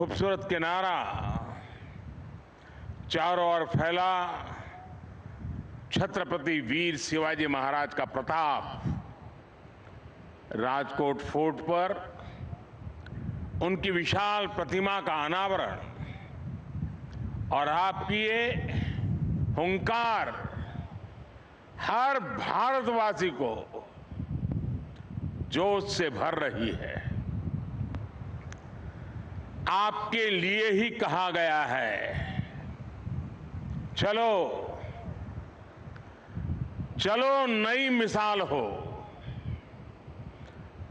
खूबसूरत किनारा चारों ओर फैला छत्रपति वीर शिवाजी महाराज का प्रताप। राजकोट फोर्ट पर उनकी विशाल प्रतिमा का अनावरण और आपकी ये हुंकार हर भारतवासी को जोश से भर रही है। आपके लिए ही कहा गया है, चलो चलो नई मिसाल हो,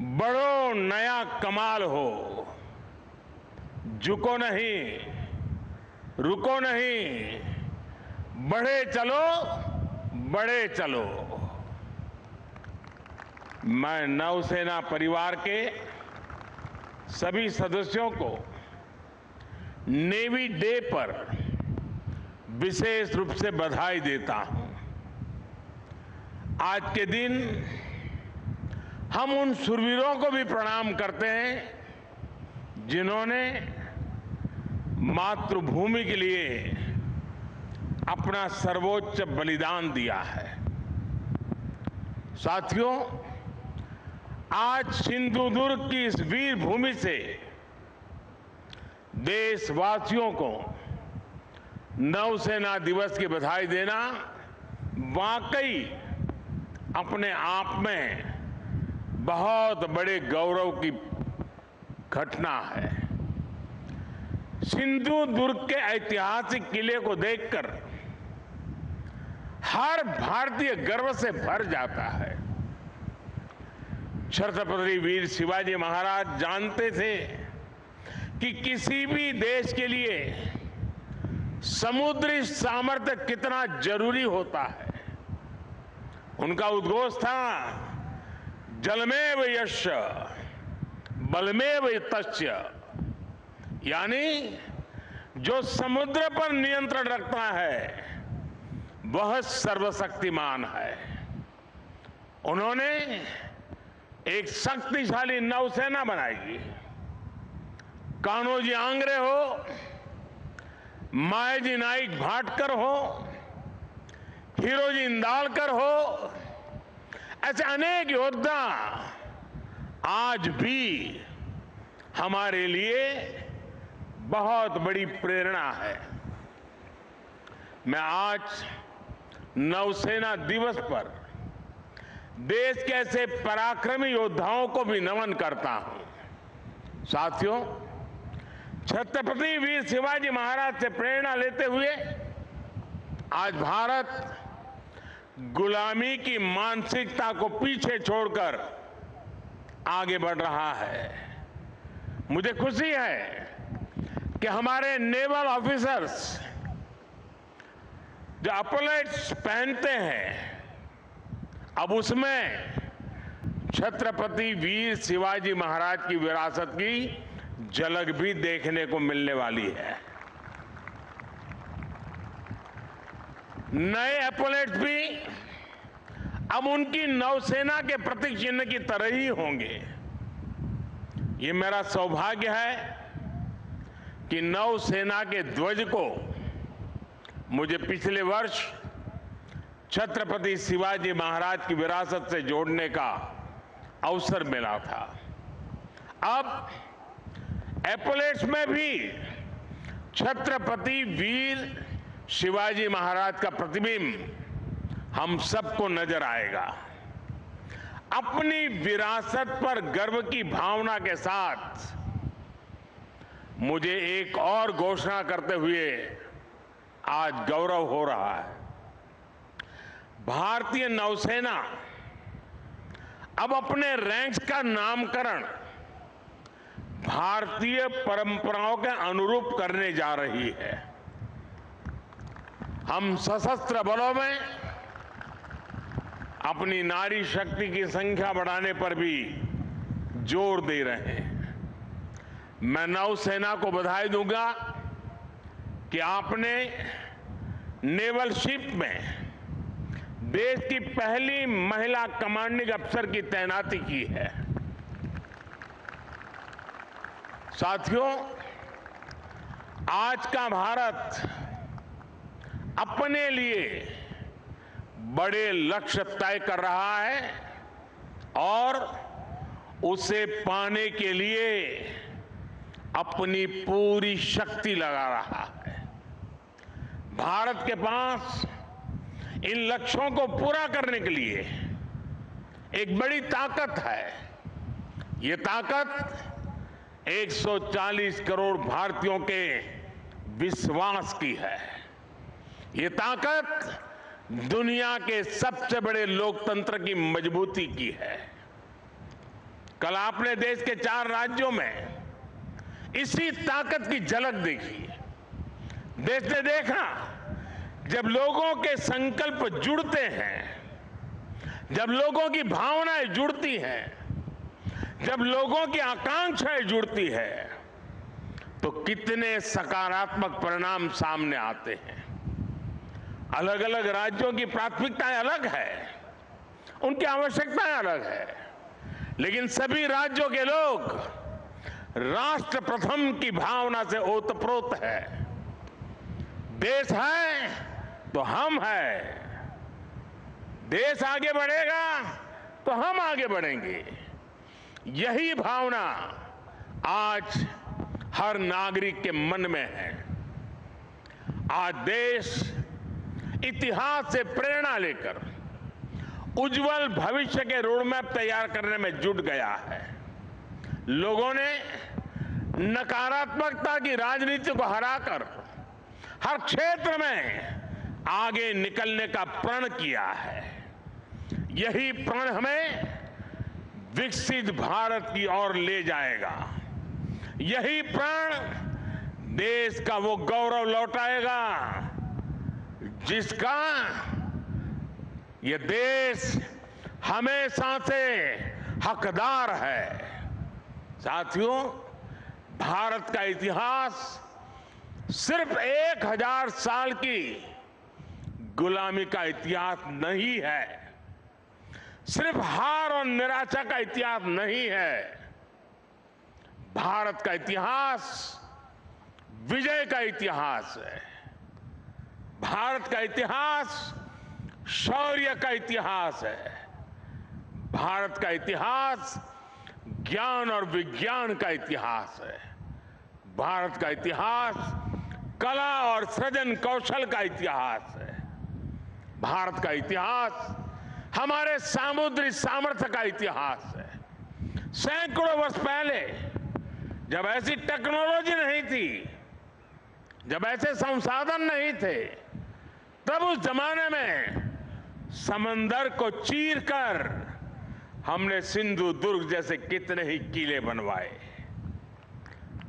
बढ़ो नया कमाल हो, झुको नहीं रुको नहीं, बढ़े चलो बढ़े चलो। मैं नौसेना परिवार के सभी सदस्यों को नेवी डे पर विशेष रूप से बधाई देता हूं। आज के दिन हम उन शूरवीरों को भी प्रणाम करते हैं जिन्होंने मातृभूमि के लिए अपना सर्वोच्च बलिदान दिया है। साथियों, आज सिंधुदुर्ग की इस वीर भूमि से देशवासियों को नौसेना दिवस की बधाई देना वाकई अपने आप में बहुत बड़े गौरव की घटना है। सिंधुदुर्ग के ऐतिहासिक किले को देखकर हर भारतीय गर्व से भर जाता है। छत्रपति वीर शिवाजी महाराज जानते थे कि किसी भी देश के लिए समुद्री सामर्थ्य कितना जरूरी होता है। उनका उद्घोष था, जलमेव यस्य बलमेव तस्य, यानी जो समुद्र पर नियंत्रण रखता है वह सर्वशक्तिमान है। उन्होंने एक शक्तिशाली नौसेना बनाई। कान्होजी आंग्रे हो, मायाजी नाइक भाटकर हो, हीरोजी इंदालकर हो, ऐसे अनेक योद्धा आज भी हमारे लिए बहुत बड़ी प्रेरणा है। मैं आज नौसेना दिवस पर देश के ऐसे पराक्रमी योद्धाओं को भी नमन करता हूं। साथियों, छत्रपति वीर शिवाजी महाराज से प्रेरणा लेते हुए आज भारत गुलामी की मानसिकता को पीछे छोड़कर आगे बढ़ रहा है। मुझे खुशी है कि हमारे नेवल ऑफिसर्स जो अपलेट्स पहनते हैं, अब उसमें छत्रपति वीर शिवाजी महाराज की विरासत की झलक भी देखने को मिलने वाली है। नए एपोलेट्स भी अब उनकी नौसेना के प्रतीक चिन्ह की तरह ही होंगे। ये मेरा सौभाग्य है कि नौसेना के ध्वज को मुझे पिछले वर्ष छत्रपति शिवाजी महाराज की विरासत से जोड़ने का अवसर मिला था। अब एपोलेट्स में भी छत्रपति वीर शिवाजी महाराज का प्रतिबिंब हम सबको नजर आएगा। अपनी विरासत पर गर्व की भावना के साथ मुझे एक और घोषणा करते हुए आज गौरव हो रहा है। भारतीय नौसेना अब अपने रैंक्स का नामकरण भारतीय परंपराओं के अनुरूप करने जा रही है। हम सशस्त्र बलों में अपनी नारी शक्ति की संख्या बढ़ाने पर भी जोर दे रहे हैं। मैं नौसेना को बधाई दूंगा कि आपने नेवल शिप में देश की पहली महिला कमांडिंग अफसर की तैनाती की है। साथियों, आज का भारत अपने लिए बड़े लक्ष्य तय कर रहा है और उसे पाने के लिए अपनी पूरी शक्ति लगा रहा है। भारत के पास इन लक्ष्यों को पूरा करने के लिए एक बड़ी ताकत है। ये ताकत 140 करोड़ भारतीयों के विश्वास की है। ये ताकत दुनिया के सबसे बड़े लोकतंत्र की मजबूती की है। कल आपने देश के 4 राज्यों में इसी ताकत की झलक देखी। देश ने देखा जब लोगों के संकल्प जुड़ते हैं, जब लोगों की भावनाएं जुड़ती हैं, जब लोगों की आकांक्षाएं जुड़ती है, तो कितने सकारात्मक परिणाम सामने आते हैं। अलग अलग राज्यों की प्राथमिकताएं अलग है, उनकी आवश्यकताएं अलग है, लेकिन सभी राज्यों के लोग राष्ट्र प्रथम की भावना से ओतप्रोत है। देश है तो हम हैं, देश आगे बढ़ेगा तो हम आगे बढ़ेंगे। यही भावना आज हर नागरिक के मन में है। आज देश इतिहास से प्रेरणा लेकर उज्जवल भविष्य के रोडमैप तैयार करने में जुट गया है। लोगों ने नकारात्मकता की राजनीति को हराकर हर क्षेत्र में आगे निकलने का प्रण किया है। यही प्रण हमें विकसित भारत की ओर ले जाएगा। यही प्रण देश का वो गौरव लौटाएगा जिसका ये देश हमेशा से हकदार है। साथियों, भारत का इतिहास सिर्फ 1000 साल की गुलामी का इतिहास नहीं है, सिर्फ हार और निराशा का इतिहास नहीं है। भारत का इतिहास विजय का इतिहास है। भारत का इतिहास शौर्य का इतिहास है। भारत का इतिहास ज्ञान और विज्ञान का इतिहास है। भारत का इतिहास कला और सृजन कौशल का इतिहास है। भारत का इतिहास हमारे सामुद्रिक सामर्थ्य का इतिहास है। सैकड़ों वर्ष पहले जब ऐसी टेक्नोलॉजी नहीं थी, जब ऐसे संसाधन नहीं थे, तब उस जमाने में समंदर को चीरकर हमने सिंधु दुर्ग जैसे कितने ही किले बनवाए।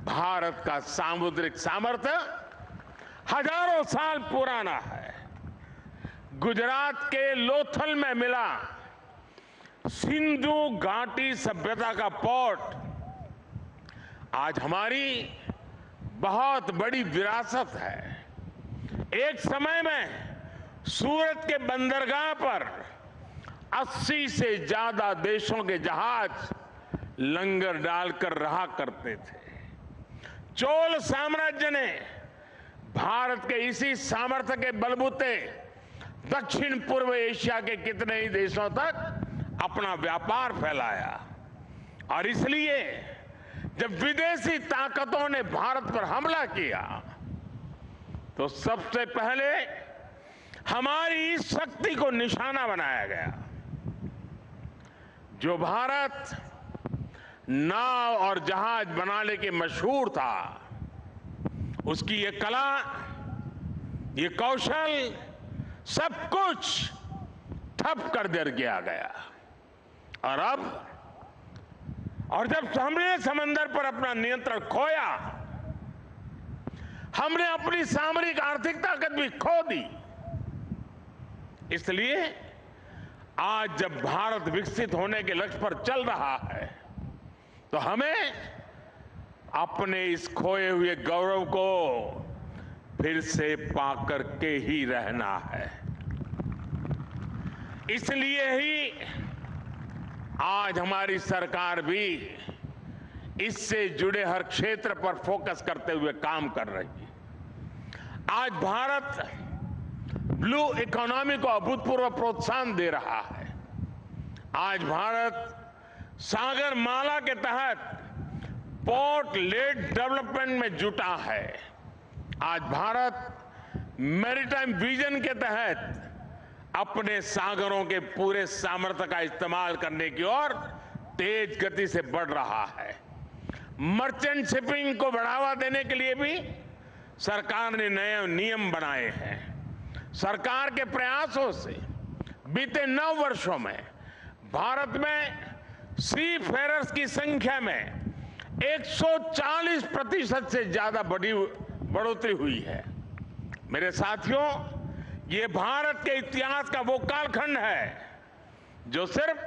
भारत का सामुद्रिक सामर्थ्य हजारों साल पुराना है। गुजरात के लोथल में मिला सिंधु घाटी सभ्यता का पोर्ट आज हमारी बहुत बड़ी विरासत है। एक समय में सूरत के बंदरगाह पर 80 से ज्यादा देशों के जहाज लंगर डालकर रहा करते थे। चोल साम्राज्य ने भारत के इसी सामर्थ्य के बलबूते दक्षिण पूर्व एशिया के कितने ही देशों तक अपना व्यापार फैलाया। और इसलिए जब विदेशी ताकतों ने भारत पर हमला किया तो सबसे पहले हमारी इस शक्ति को निशाना बनाया गया। जो भारत नाव और जहाज बनाने के मशहूर था, उसकी ये कला, ये कौशल, सब कुछ ठप कर दिया गया। और जब हमने समंदर पर अपना नियंत्रण खोया, हमने अपनी सामरिक आर्थिक ताकत भी खो दी। इसलिए आज जब भारत विकसित होने के लक्ष्य पर चल रहा है, तो हमें अपने इस खोए हुए गौरव को फिर से पाकर के ही रहना है। इसलिए ही आज हमारी सरकार भी इससे जुड़े हर क्षेत्र पर फोकस करते हुए काम कर रही है। आज भारत ब्लू इकोनॉमी को अभूतपूर्व प्रोत्साहन दे रहा है। आज भारत सागर माला के तहत पोर्ट लेड डेवलपमेंट में जुटा है। आज भारत मैरीटाइम विजन के तहत अपने सागरों के पूरे सामर्थ्य का इस्तेमाल करने की ओर तेज गति से बढ़ रहा है। मर्चेंट शिपिंग को बढ़ावा देने के लिए भी सरकार ने नए नियम बनाए हैं। सरकार के प्रयासों से बीते 9 वर्षों में भारत में सी फेरर्स की संख्या में 140% से ज्यादा बढ़ोतरी हुई है। मेरे साथियों, ये भारत के इतिहास का वो कालखंड है जो सिर्फ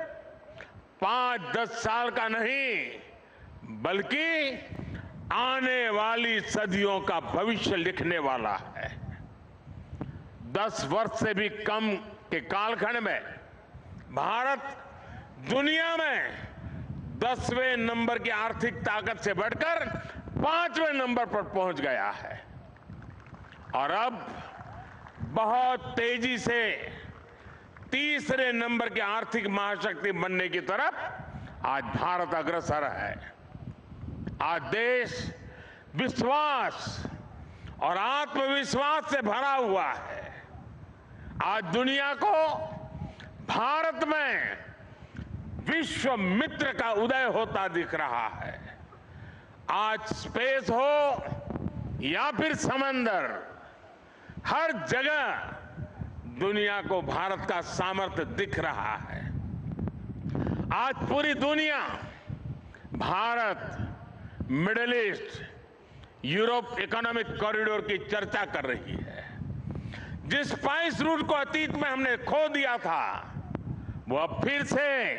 5-10 साल का नहीं बल्कि आने वाली सदियों का भविष्य लिखने वाला है। 10 वर्ष से भी कम के कालखंड में भारत दुनिया में 10वें नंबर की आर्थिक ताकत से बढ़कर 5वें नंबर पर पहुंच गया है और अब बहुत तेजी से 3रे नंबर की आर्थिक महाशक्ति बनने की तरफ आज भारत अग्रसर है। आज देश विश्वास और आत्मविश्वास से भरा हुआ है। आज दुनिया को भारत में विश्व मित्र का उदय होता दिख रहा है। आज स्पेस हो या फिर समंदर, हर जगह दुनिया को भारत का सामर्थ्य दिख रहा है। आज पूरी दुनिया Bharat, middle east, Europe economic corridor की चर्चा कर रही है। जिस स्पाइस रूट को अतीत में हमने खो दिया था, वो अब फिर से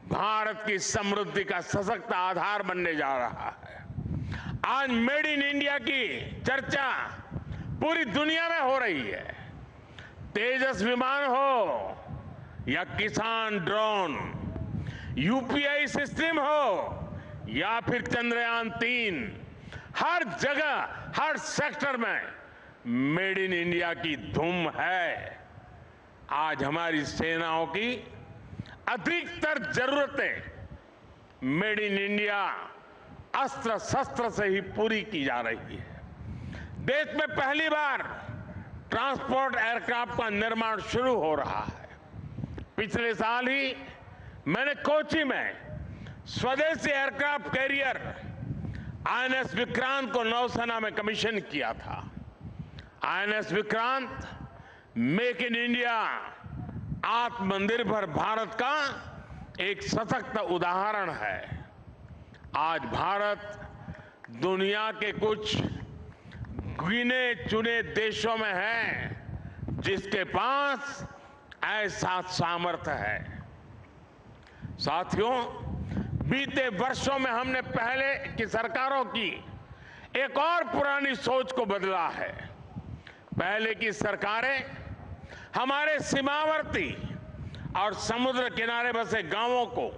भारत की समृद्धि का सशक्त आधार बनने जा रहा है। आज मेड इन इंडिया की चर्चा पूरी दुनिया में हो रही है। तेजस विमान हो या किसान ड्रोन, यूपीआई सिस्टम हो या फिर चंद्रयान 3, हर जगह, हर सेक्टर में मेड इन इंडिया की धूम है। आज हमारी सेनाओं की अधिकतर जरूरतें मेड इन इंडिया अस्त्र शस्त्र से ही पूरी की जा रही है। देश में पहली बार ट्रांसपोर्ट एयरक्राफ्ट का निर्माण शुरू हो रहा है। पिछले साल ही मैंने कोची में स्वदेशी एयरक्राफ्ट कैरियर आईएनएस विक्रांत को नौसेना में कमीशन किया था। INS Vikrant make in India, आत्मनिर्भर भारत का एक सशक्त उदाहरण है। आज भारत दुनिया के कुछ गिने चुने देशों में है जिसके पास ऐसा सामर्थ्य है। साथियों, बीते वर्षों में हमने पहले की सरकारों की एक और पुरानी सोच को बदला है। पहले की सरकारें हमारे सीमावर्ती और समुद्र किनारे बसे गांवों को,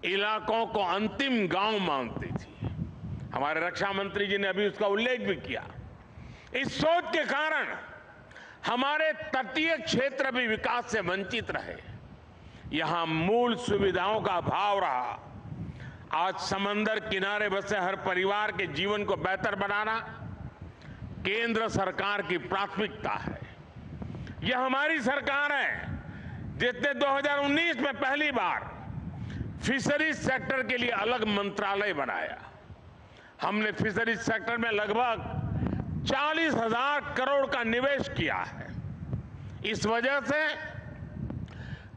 इलाकों को अंतिम गांव मानती थी। हमारे रक्षा मंत्री जी ने अभी उसका उल्लेख भी किया। इस सोच के कारण हमारे तटीय क्षेत्र भी विकास से वंचित रहे। यहां मूल सुविधाओं का अभाव रहा। आज समंदर किनारे बसे हर परिवार के जीवन को बेहतर बनाना केंद्र सरकार की प्राथमिकता है। यह हमारी सरकार है जिसने 2019 में पहली बार फिशरीज सेक्टर के लिए अलग मंत्रालय बनाया। हमने फिशरीज सेक्टर में लगभग 40,000 करोड़ का निवेश किया है। इस वजह से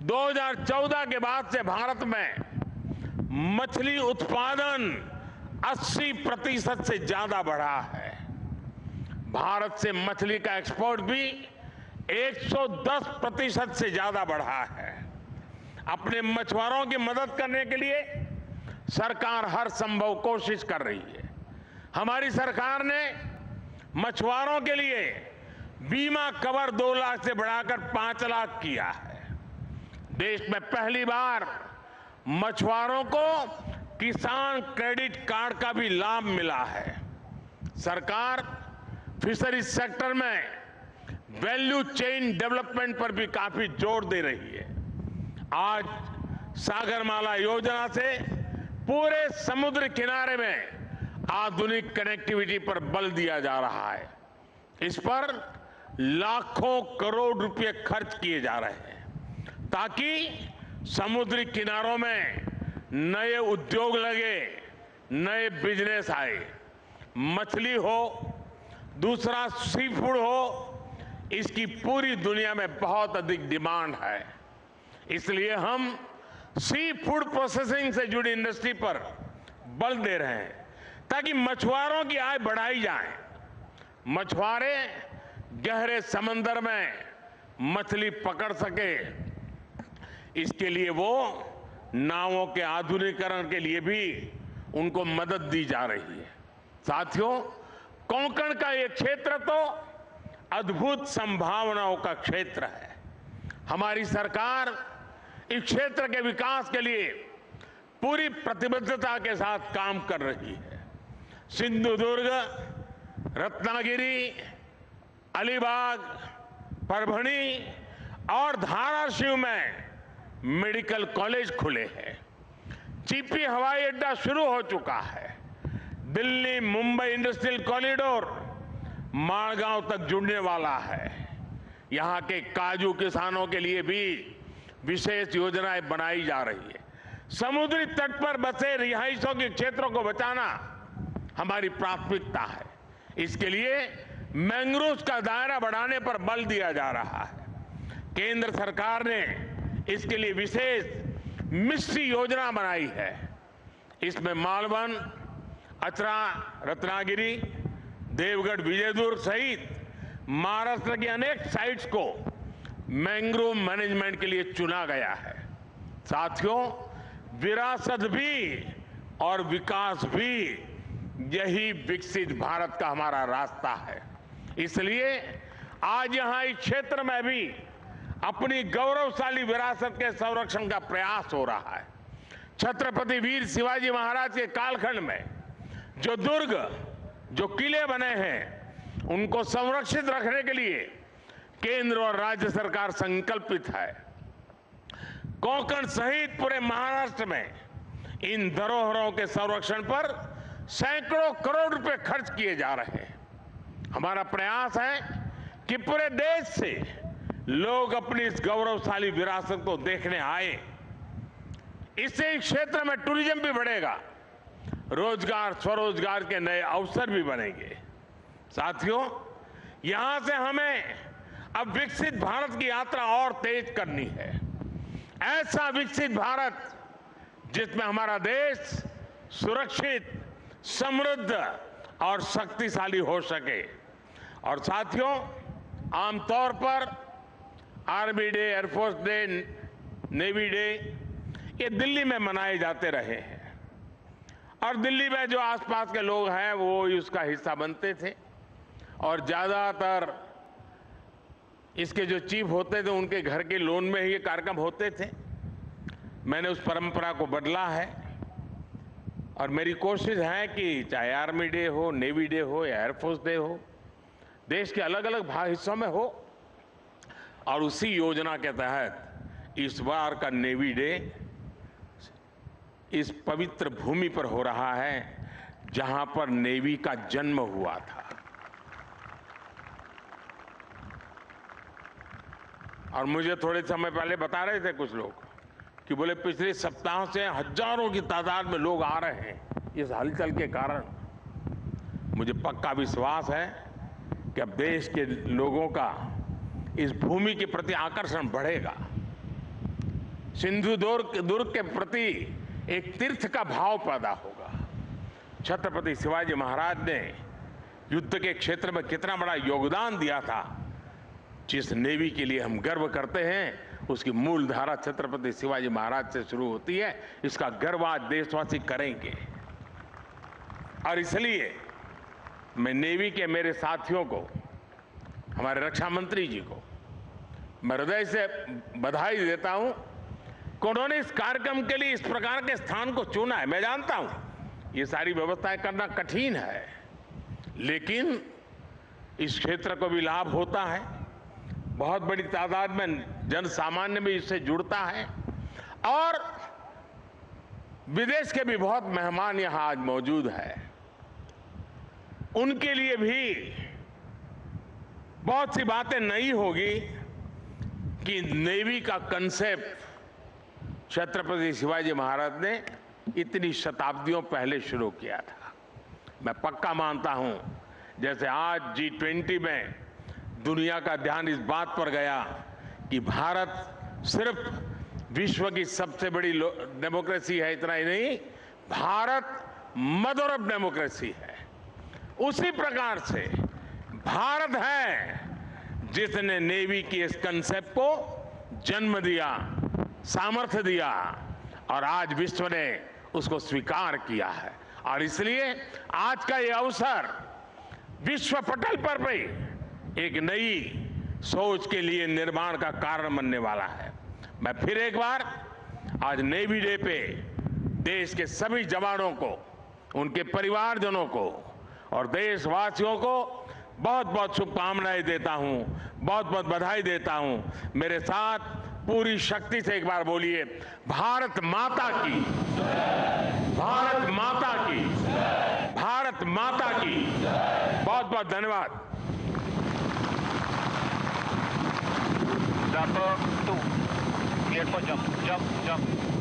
2014 के बाद से भारत में मछली उत्पादन 80% से ज्यादा बढ़ा है। भारत से मछली का एक्सपोर्ट भी 110% से ज्यादा बढ़ा है। अपने मछुआरों की मदद करने के लिए सरकार हर संभव कोशिश कर रही है। हमारी सरकार ने मछुआरों के लिए बीमा कवर 2 लाख से बढ़ाकर 5 लाख किया है। देश में पहली बार मछुआरों को किसान क्रेडिट कार्ड का भी लाभ मिला है। सरकार फिशरीज सेक्टर में वैल्यू चेन डेवलपमेंट पर भी काफी जोर दे रही है। आज सागरमाला योजना से पूरे समुद्र किनारे में आधुनिक कनेक्टिविटी पर बल दिया जा रहा है। इस पर लाखों करोड़ रुपए खर्च किए जा रहे हैं ताकि समुद्री किनारों में नए उद्योग लगे, नए बिजनेस आए। मछली हो, दूसरा सी फूड हो, इसकी पूरी दुनिया में बहुत अधिक डिमांड है। इसलिए हम सी फूड प्रोसेसिंग से जुड़ी इंडस्ट्री पर बल दे रहे हैं ताकि मछुआरों की आय बढ़ाई जाए। मछुआरे गहरे समंदर में मछली पकड़ सके, इसके लिए वो नावों के आधुनिकीकरण के लिए भी उनको मदद दी जा रही है। साथियों, कोंकण का ये क्षेत्र तो अद्भुत संभावनाओं का क्षेत्र है। हमारी सरकार इस क्षेत्र के विकास के लिए पूरी प्रतिबद्धता के साथ काम कर रही है। सिंधुदुर्ग, रत्नागिरी, अलीबाग, परभणी और धाराशिव में मेडिकल कॉलेज खुले हैं। चिपी हवाई अड्डा शुरू हो चुका है। दिल्ली मुंबई इंडस्ट्रियल कॉरिडोर माड़गांव तक जुड़ने वाला है। यहां के काजू किसानों के लिए भी विशेष योजनाएं बनाई जा रही है। समुद्री तट पर बसे रिहायशों के क्षेत्रों को बचाना हमारी प्राथमिकता है। इसके लिए मैंग्रोव का दायरा बढ़ाने पर बल दिया जा रहा है। केंद्र सरकार ने इसके लिए विशेष मिस्ट्री योजना बनाई है। इसमें मालवन, अचरा, रत्नागिरी, देवगढ़, विजयदुर्ग सहित महाराष्ट्र की अनेक साइट्स को मैंग्रोव मैनेजमेंट के लिए चुना गया है। साथियों, विरासत भी और विकास भी, यही विकसित भारत का हमारा रास्ता है। इसलिए आज यहां इस क्षेत्र में भी अपनी गौरवशाली विरासत के संरक्षण का प्रयास हो रहा है। छत्रपति वीर शिवाजी महाराज के कालखंड में जो दुर्ग, जो किले बने हैं, उनको संरक्षित रखने के लिए केंद्र और राज्य सरकार संकल्पित है। कोंकण सहित पूरे महाराष्ट्र में इन धरोहरों के संरक्षण पर सैकड़ों करोड़ रुपए खर्च किए जा रहे हैं। हमारा प्रयास है कि पूरे देश से लोग अपनी इस गौरवशाली विरासत को देखने आए। इससे इस क्षेत्र में टूरिज्म भी बढ़ेगा, रोजगार, स्वरोजगार के नए अवसर भी बनेंगे। साथियों, यहां से हमें अब विकसित भारत की यात्रा और तेज करनी है। ऐसा विकसित भारत जिसमें हमारा देश सुरक्षित, समृद्ध और शक्तिशाली हो सके। और साथियों, आमतौर पर army day, air force day, navy day ये दिल्ली में मनाए जाते रहे हैं और दिल्ली में जो आसपास के लोग हैं वो उसका हिस्सा बनते थे और ज्यादातर इसके जो चीफ होते थे उनके घर के लोन में ही ये कार्यक्रम होते थे। मैंने उस परंपरा को बदला है और मेरी कोशिश है कि चाहे आर्मी डे हो, नेवी डे हो या एयरफोर्स डे हो, देश के अलग अलग हिस्सों में हो। और उसी योजना के तहत इस बार का नेवी डे इस पवित्र भूमि पर हो रहा है जहां पर नेवी का जन्म हुआ था। और मुझे थोड़े समय पहले बता रहे थे कुछ लोग कि बोले पिछले सप्ताह से हजारों की तादाद में लोग आ रहे हैं इस हलचल के कारण। मुझे पक्का विश्वास है कि अब देश के लोगों का इस भूमि के प्रति आकर्षण बढ़ेगा। सिंधुदुर्ग के प्रति एक तीर्थ का भाव पैदा होगा। छत्रपति शिवाजी महाराज ने युद्ध के क्षेत्र में कितना बड़ा योगदान दिया था। जिस नेवी के लिए हम गर्व करते हैं उसकी मूल धारा छत्रपति शिवाजी महाराज से शुरू होती है। इसका गर्व आज देशवासी करेंगे। और इसलिए मैं नेवी के मेरे साथियों को, हमारे रक्षा मंत्री जी को मैं हृदय से बधाई देता हूं कि उन्होंने इस कार्यक्रम के लिए इस प्रकार के स्थान को चुना है। मैं जानता हूं ये सारी व्यवस्थाएं करना कठिन है, लेकिन इस क्षेत्र को भी लाभ होता है। बहुत बड़ी तादाद में जन सामान्य भी इससे जुड़ता है और विदेश के भी बहुत मेहमान यहां आज मौजूद है। उनके लिए भी बहुत सी बातें नई होगी कि नेवी का कंसेप्ट छत्रपति शिवाजी महाराज ने इतनी शताब्दियों पहले शुरू किया था। मैं पक्का मानता हूं, जैसे आज G20 में दुनिया का ध्यान इस बात पर गया कि भारत सिर्फ विश्व की सबसे बड़ी डेमोक्रेसी है, इतना ही नहीं, भारत मदर ऑफ डेमोक्रेसी है। उसी प्रकार से भारत है जिसने नेवी की इस कंसेप्ट को जन्म दिया, सामर्थ्य दिया और आज विश्व ने उसको स्वीकार किया है। और इसलिए आज का ये अवसर विश्व पटल पर भी एक नई सोच के लिए निर्माण का कारण बनने वाला है। मैं फिर एक बार आज नेवी डे पे देश के सभी जवानों को, उनके परिवारजनों को और देशवासियों को बहुत बहुत शुभकामनाएं देता हूं, बहुत बहुत बधाई देता हूं। मेरे साथ पूरी शक्ति से एक बार बोलिए, भारत माता की, भारत माता की, भारत माता की। बहुत बहुत धन्यवाद। Number 2, clear for jump, jump, jump.